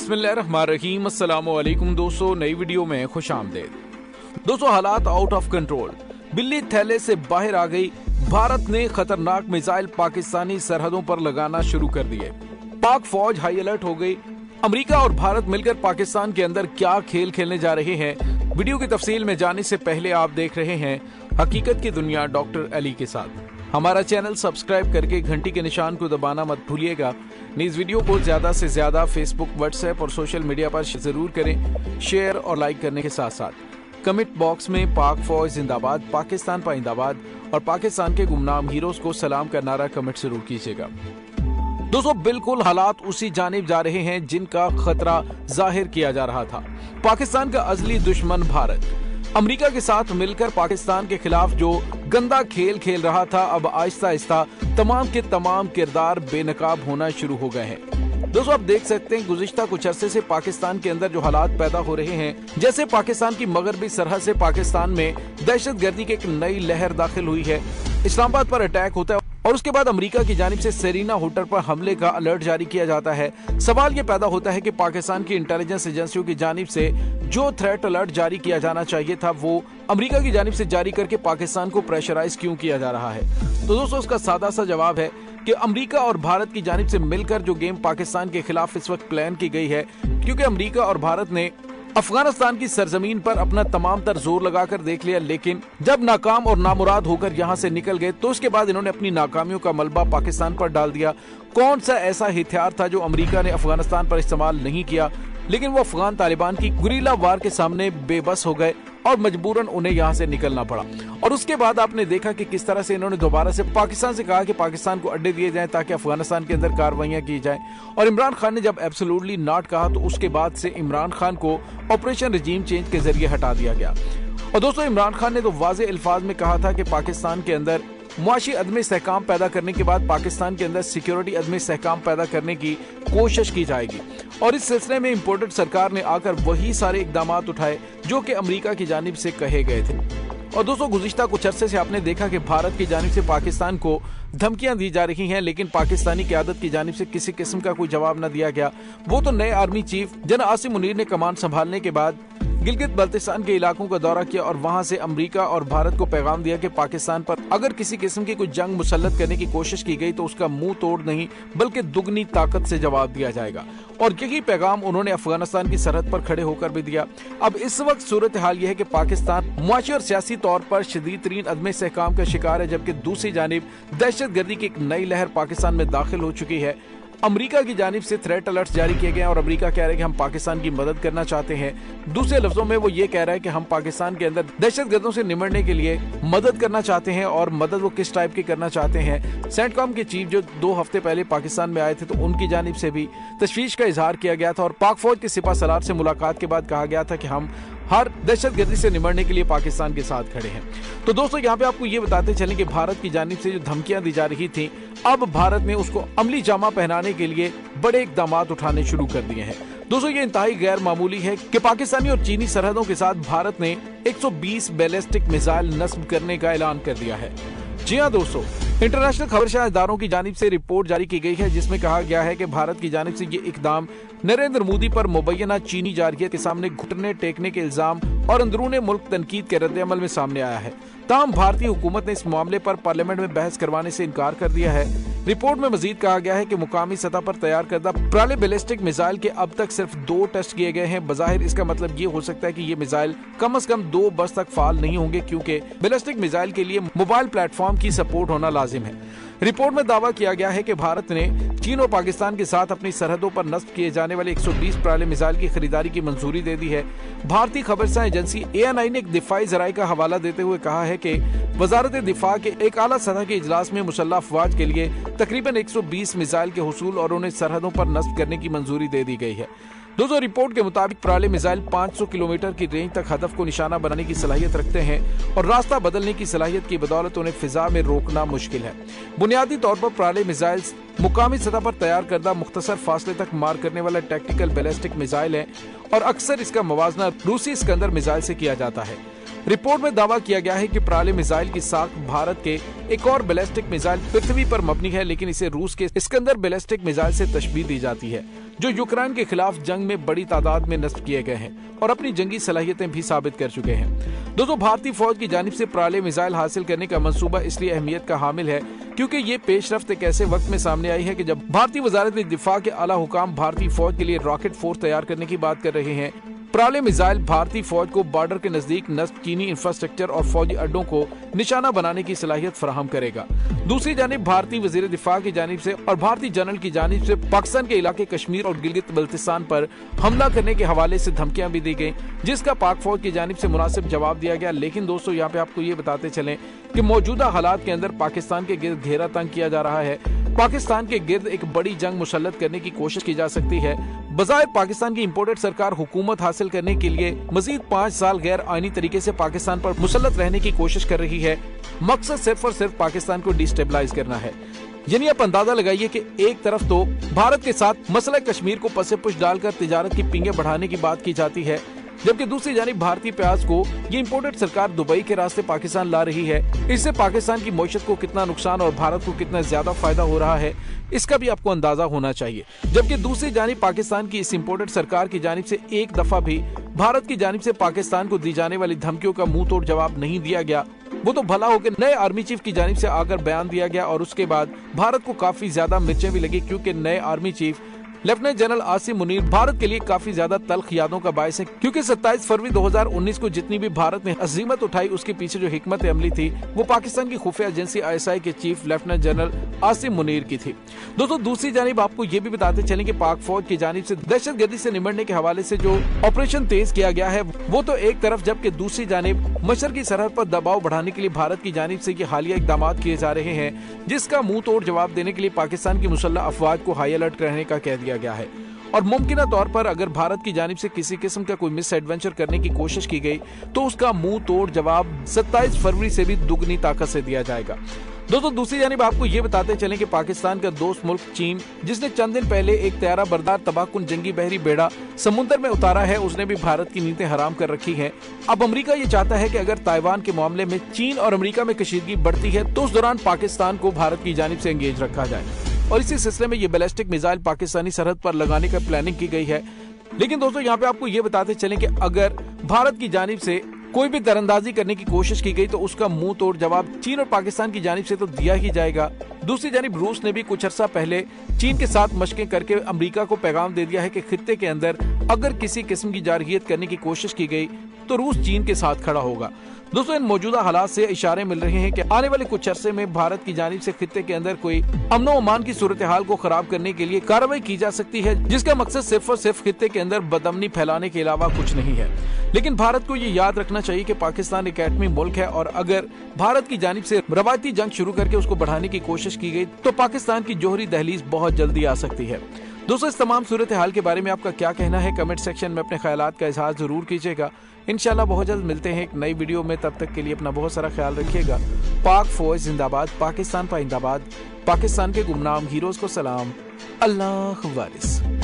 बिस्मिल्लाहिर्रहमानिर्रहीम। अस्सलाम वालेकुम दोस्तों, नई वीडियो में खुश आमदेद। दोस्तों, हालात आउट ऑफ कंट्रोल, बिल्ली थैले से बाहर आ गई। भारत ने खतरनाक मिसाइल पाकिस्तानी सरहदों पर लगाना शुरू कर दिए। पाक फौज हाई अलर्ट हो गई। अमेरिका और भारत मिलकर पाकिस्तान के अंदर क्या खेल खेलने जा रहे हैं, वीडियो की तफसील में जाने से पहले आप देख रहे हैं हकीकत की दुनिया डॉक्टर अली के साथ। हमारा चैनल सब्सक्राइब करके घंटी के निशान को दबाना मत भूलिएगा। इस वीडियो को ज्यादा से ज्यादा फेसबुक, व्हाट्सएप और सोशल मीडिया पर जरूर करें, शेयर और लाइक करने के साथ साथ कमेंट बॉक्स में पाक फौज जिंदाबाद, पाकिस्तान पाइंदाबाद और पाकिस्तान के गुमनाम हीरोज को सलाम का नारा कमेंट जरूर कीजिएगा। दोस्तों, बिल्कुल हालात उसी जानिब जा रहे हैं जिनका खतरा जाहिर किया जा रहा था। पाकिस्तान का अजली दुश्मन भारत अमेरिका के साथ मिलकर पाकिस्तान के खिलाफ जो गंदा खेल खेल रहा था, अब आहिस्ता आहिस्ता तमाम के तमाम किरदार बेनकाब होना शुरू हो गए हैं। दोस्तों, आप देख सकते हैं गुज़िश्ता कुछ अरसे से पाकिस्तान के अंदर जो हालात पैदा हो रहे हैं, जैसे पाकिस्तान की मगरबी सरहद से पाकिस्तान में दहशतगर्दी की एक नई लहर दाखिल हुई है। इस्लामाबाद पर अटैक होता है और उसके बाद अमेरिका की जानिब से सेरीना होटल पर हमले का अलर्ट जारी किया जाता है। सवाल ये पैदा होता है कि पाकिस्तान की इंटेलिजेंस एजेंसियों की जानिब से जो थ्रेट अलर्ट जारी किया जाना चाहिए था, वो अमेरिका की जानिब से जारी करके पाकिस्तान को प्रेशराइज क्यों किया जा रहा है। तो दोस्तों, उसका सादा सा जवाब है कि अमेरिका और भारत की जानिब से मिलकर जो गेम पाकिस्तान के खिलाफ इस वक्त प्लान की गई है, क्योंकि अमेरिका और भारत ने अफगानिस्तान की सरजमीन पर अपना तमाम तर जोर लगाकर देख लिया, लेकिन जब नाकाम और नामुराद होकर यहाँ से निकल गए तो उसके बाद इन्होंने अपनी नाकामियों का मलबा पाकिस्तान पर डाल दिया। कौन सा ऐसा हथियार था जो अमेरिका ने अफगानिस्तान पर इस्तेमाल नहीं किया, लेकिन वो अफगान तालिबान की गुरीला वार के सामने बेबस हो गए और मजबूरन उन्हें यहाँ से निकलना पड़ा। और उसके बाद आपने देखा कि किस तरह से इन्होंने दोबारा से पाकिस्तान से कहा कि पाकिस्तान को अड्डे दिए जाएं ताकि अफगानिस्तान के अंदर कार्रवाइयां की जाएं। और इमरान खान ने जब एब्सोल्युटली नॉट कहा तो उसके बाद से इमरान खान को ऑपरेशन रजीम चेंज के जरिए हटा दिया गया। और दोस्तों, इमरान खान ने तो वाज़े अल्फाज में कहा था कि पाकिस्तान के अंदर मुआशी अदम इस्तेहकाम पैदा करने के बाद पाकिस्तान के अंदर सिक्योरिटी अदम इस्तेहकाम पैदा करने की कोशिश की जाएगी। और इस सिलसिले में इम्पोर्टेड सरकार ने आकर वही सारे इकदाम उठाए जो कि अमेरिका की जानिब से कहे गए थे। और दोस्तों, गुज़िश्ता कुछ अरसे से आपने देखा कि भारत की जानिब से पाकिस्तान को धमकियां दी जा रही हैं, लेकिन पाकिस्तानी क़यादत की जानिब से किसी किस्म का कोई जवाब न दिया गया। वो तो नए army chief general Asim Munir ने कमान संभालने के बाद गिलगित बल्तिस्तान के इलाकों का दौरा किया और वहां से अमेरिका और भारत को पैगाम दिया कि पाकिस्तान पर अगर किसी किस्म की कोई जंग मुसल्लत करने की कोशिश की गई तो उसका मुंह तोड़ नहीं बल्कि दुगनी ताकत से जवाब दिया जाएगा। और यही पैगाम उन्होंने अफगानिस्तान की सरहद पर खड़े होकर भी दिया। अब इस वक्त सूरत हाल यह है कि पाकिस्तान मुआशी और सियासी तौर पर शदीद तरीन अदम इस्तेहकाम का शिकार है, जबकि दूसरी जानिब दहशतगर्दी की एक नई लहर पाकिस्तान में दाखिल हो चुकी है। अमेरिका की जानिब से थ्रेट अलर्ट्स जारी किए गए और अमेरिका कह रहा है कि हम पाकिस्तान की मदद करना चाहते हैं। दूसरे लफ्जों में वो ये कह रहा है कि हम पाकिस्तान के अंदर दहशतगर्दों से निमटने के लिए मदद करना चाहते हैं। और मदद वो किस टाइप की करना चाहते हैं, सेंटकॉम के चीफ जो 2 हफ्ते पहले पाकिस्तान में आए थे तो उनकी जानिब से भी तशवीश का इजहार किया गया था। और पाक फौज के सिपा सलार से मुलाकात के बाद कहा गया था कि हम हर दहशतगर्दी से निमटने के लिए पाकिस्तान के साथ खड़े हैं। तो दोस्तों, यहाँ पे आपको ये बताते चलें कि भारत की जानिब से जो धमकियां दी जा रही थी, अब भारत ने उसको अमली जामा पहनाने के लिए बड़े इकदाम उठाने शुरू कर दिए हैं। दोस्तों, ये इंतहाई गैर मामूली है कि पाकिस्तानी और चीनी सरहदों के साथ भारत ने 120 बैलिस्टिक मिसाइल नस्ब करने का ऐलान कर दिया है। जी हाँ दोस्तों, इंटरनेशनल खबरशाह इदारों की जानिब से रिपोर्ट जारी की गई है जिसमें कहा गया है कि भारत की जानिब से ये इकदाम नरेंद्र मोदी पर मुबैना चीनी जारहियत के सामने घुटने टेकने के इल्जाम और अंदरूने मुल्क तनकीद के रद्द-ए-अमल में सामने आया है। ताहम भारतीय हुकूमत ने इस मामले पर पार्लियामेंट में बहस करवाने से इनकार कर दिया है। रिपोर्ट में मजीद कहा गया है कि मुकामी सतह पर तैयार करदा प्राले बैलिस्टिक मिसाइल के अब तक सिर्फ 2 टेस्ट किए गए हैं। बज़ाहिर इसका मतलब ये हो सकता है कि ये मिसाइल कम से कम 2 बरस तक फाल नहीं होंगे, क्योंकि बैलिस्टिक मिसाइल के लिए मोबाइल प्लेटफॉर्म की सपोर्ट होना लाजिम है। रिपोर्ट में दावा किया गया है कि भारत ने चीन और पाकिस्तान के साथ अपनी सरहदों पर नस्ब किए जाने वाले 120 प्राले मिसाइल की खरीदारी की मंजूरी दे दी है। भारतीय खबरसां एजेंसी ANI ने एक दिफाई जराये का हवाला देते हुए कहा है कि वजारत दिफा के एक आला सतह के इजलास में मुसल्लह अफवाज के लिए तकरीबन 120 मिसाइल के हुसूल और उन्हें सरहदों पर नस्ब करने की मंजूरी दे दी गई है। दोस्तों, रिपोर्ट के मुताबिक प्राले मिसाइल 500 किलोमीटर की रेंज तक हदफ को निशाना बनाने की सलाहियत रखते हैं और रास्ता बदलने की सलाहियत की बदौलत उन्हें फिजा में रोकना मुश्किल है। बुनियादी तौर पर प्राले मिसाइल मुकामी सतह पर तैयार करदा मुख्तसर फासले तक मार करने वाला टैक्टिकल बैलिस्टिक मिसाइल है और अक्सर इसका मुवाजना रूसी इस्कंदर मिसाइल से किया जाता है। रिपोर्ट में दावा किया गया है कि प्राले मिसाइल की साख भारत के एक और बैलिस्टिक मिसाइल पृथ्वी पर मबनी है, लेकिन इसे रूस के इस्कंदर बैलिस्टिक मिसाइल से तशबीह दी जाती है, जो यूक्रेन के खिलाफ जंग में बड़ी तादाद में नस्ब किए गए हैं और अपनी जंगी सलाहियतें भी साबित कर चुके हैं। दोस्तों, भारतीय फौज की जानिब से प्राले मिसाइल हासिल करने का मंसूबा इसलिए अहमियत का हामिल है क्योंकि ये पेशरफ्त एक ऐसे वक्त में सामने आई है कि जब भारतीय वजारत दिफा के आला हुकाम भारतीय फौज के लिए रॉकेट फोर्स तैयार करने की बात कर रहे हैं। प्राले मिसाइल भारतीय फौज को बॉर्डर के नजदीक नस्ब चीनी इंफ्रास्ट्रक्चर और फौजी अड्डों को निशाना बनाने की सलाहियत फराहम करेगा। दूसरी जानिब भारतीय वजीर दिफा की जानिब से और भारतीय जनरल की जानिब से पाकिस्तान के इलाके कश्मीर और गिलगित बल्तिस्तान पर हमला करने के हवाले से धमकियां भी दी गई, जिसका पाक फौज की जानिब से मुनासिब जवाब दिया गया। लेकिन दोस्तों, यहाँ पे आपको ये बताते चलें कि मौजूदा हालात के अंदर पाकिस्तान के गिर्द घेरा तंग किया जा रहा है। पाकिस्तान के गिर्द एक बड़ी जंग मुसल्लत करने की कोशिश की जा सकती है। बजाय पाकिस्तान की इंपोर्टेड सरकार हुकूमत हासिल करने के लिए मजीद 5 साल गैर आईनी तरीके से पाकिस्तान पर मुसल्लत रहने की कोशिश कर रही है। मकसद सिर्फ और सिर्फ पाकिस्तान को डिस्टेबलाइज करना है। यानी आप अंदाजा लगाइए कि एक तरफ तो भारत के साथ मसला कश्मीर को पसे पुश डालकर तिजारत की पिंगे बढ़ाने की बात की जाती है, जबकि दूसरी जानिब भारतीय प्याज को ये इंपोर्टेड सरकार दुबई के रास्ते पाकिस्तान ला रही है। इससे पाकिस्तान की मईशत को कितना नुकसान और भारत को कितना ज्यादा फायदा हो रहा है, इसका भी आपको अंदाजा होना चाहिए। जबकि दूसरी जानिब पाकिस्तान की इस इंपोर्टेड सरकार की जानिब से एक दफा भी भारत की जानिब से पाकिस्तान को दी जाने वाली धमकियों का मुंह तोड़ जवाब नहीं दिया गया। वो तो भला हो कि नए आर्मी चीफ की जानिब से आकर बयान दिया गया और उसके बाद भारत को काफी ज्यादा मिर्चें भी लगी, क्योंकि नए army chief lieutenant general Asim Munir Bharat के लिए काफी ज्यादा तल्ख यादों का बायस है, क्योंकि 27 फरवरी 2019 को जितनी भी भारत ने अजीमत उठाई उसके पीछे जो हिकमत अमली थी वो पाकिस्तान की खुफिया एजेंसी ISI के chief lieutenant general Asim Munir की थी। दोस्तों, दूसरी जानिब आपको ये भी बताते चलें कि पाक फौज की जानिब से दहशतगर्दी से निपटने के हवाले से जो ऑपरेशन तेज किया गया है वो तो एक तरफ, जबकि दूसरी जानिब मशरकी सरहद पर दबाव बढ़ाने के लिए भारत की जानिब से ये हालिया इकदाम किए जा रहे हैं, जिसका मुंह तोड़ जवाब देने के लिए पाकिस्तान की मुसल्लह अफवाज को हाई अलर्ट रहने का कह दिया गया है। और मुमकिन तौर पर अगर भारत की जानिब से किसी किस्म का कोई मिस एडवेंचर करने की कोशिश की गई तो उसका मुंह तोड़ जवाब 27 फरवरी से भी दुगनी ताकत से दिया जाएगा। दोस्तों, दूसरी जानिब आपको ये बताते चलें कि पाकिस्तान का दोस्त मुल्क चीन, जिसने चंद दिन पहले एक तैयारा बरदार तबाहकुन जंगी बहरी बेड़ा समुद्र में उतारा है, उसने भी भारत की नीयतें हराम कर रखी हैं। अब अमेरिका ये चाहता है कि अगर ताइवान के मामले में चीन और अमेरिका में कशीदगी बढ़ती है तो उस दौरान पाकिस्तान को भारत की जानिब से एंगेज रखा जाए और इसी सिलसिले में ये बैलिस्टिक मिसाइल पाकिस्तानी सरहद पर लगाने का प्लानिंग की गई है। लेकिन दोस्तों, यहाँ पे आपको ये बताते चलें कि अगर भारत की जानिब से कोई भी दरअंदाजी करने की कोशिश की गई तो उसका मुंह तोड़ जवाब चीन और पाकिस्तान की जानिब से तो दिया ही जाएगा। दूसरी जानिब रूस ने भी कुछ अर्सा पहले चीन के साथ मशकें करके अमेरिका को पैगाम दे दिया है कि खित्ते के अंदर अगर किसी किस्म की जारहियत करने की कोशिश की गई तो रूस चीन के साथ खड़ा होगा। दोस्तों, इन मौजूदा हालात से इशारे मिल रहे हैं कि आने वाले कुछ अरसे में भारत की जानिब से खित्ते के अंदर कोई अमन व अमान की सूरत हाल को खराब करने के लिए कार्रवाई की जा सकती है, जिसका मकसद सिर्फ और सिर्फ खित्ते के अंदर बदअमनी फैलाने के अलावा कुछ नहीं है। लेकिन भारत को ये याद रखना चाहिए कि पाकिस्तान एक एटमी मुल्क है और अगर भारत की जानिब से रवायती जंग शुरू करके उसको बढ़ाने की कोशिश की गई तो पाकिस्तान की जोहरी दहलीज बहुत जल्दी आ सकती है। दोस्तों, इस तमाम सूरत हाल के बारे में आपका क्या कहना है, कमेंट सेक्शन में अपने ख्यालात का इजहार जरूर कीजिएगा। इंशाल्लाह बहुत जल्द मिलते हैं एक नई वीडियो में, तब तक के लिए अपना बहुत सारा ख्याल रखिएगा। पाक फौज जिंदाबाद, पाकिस्तान पाइंदाबाद, पाकिस्तान के गुमनाम हीरोज को सलाम, अल्लाह वारिस।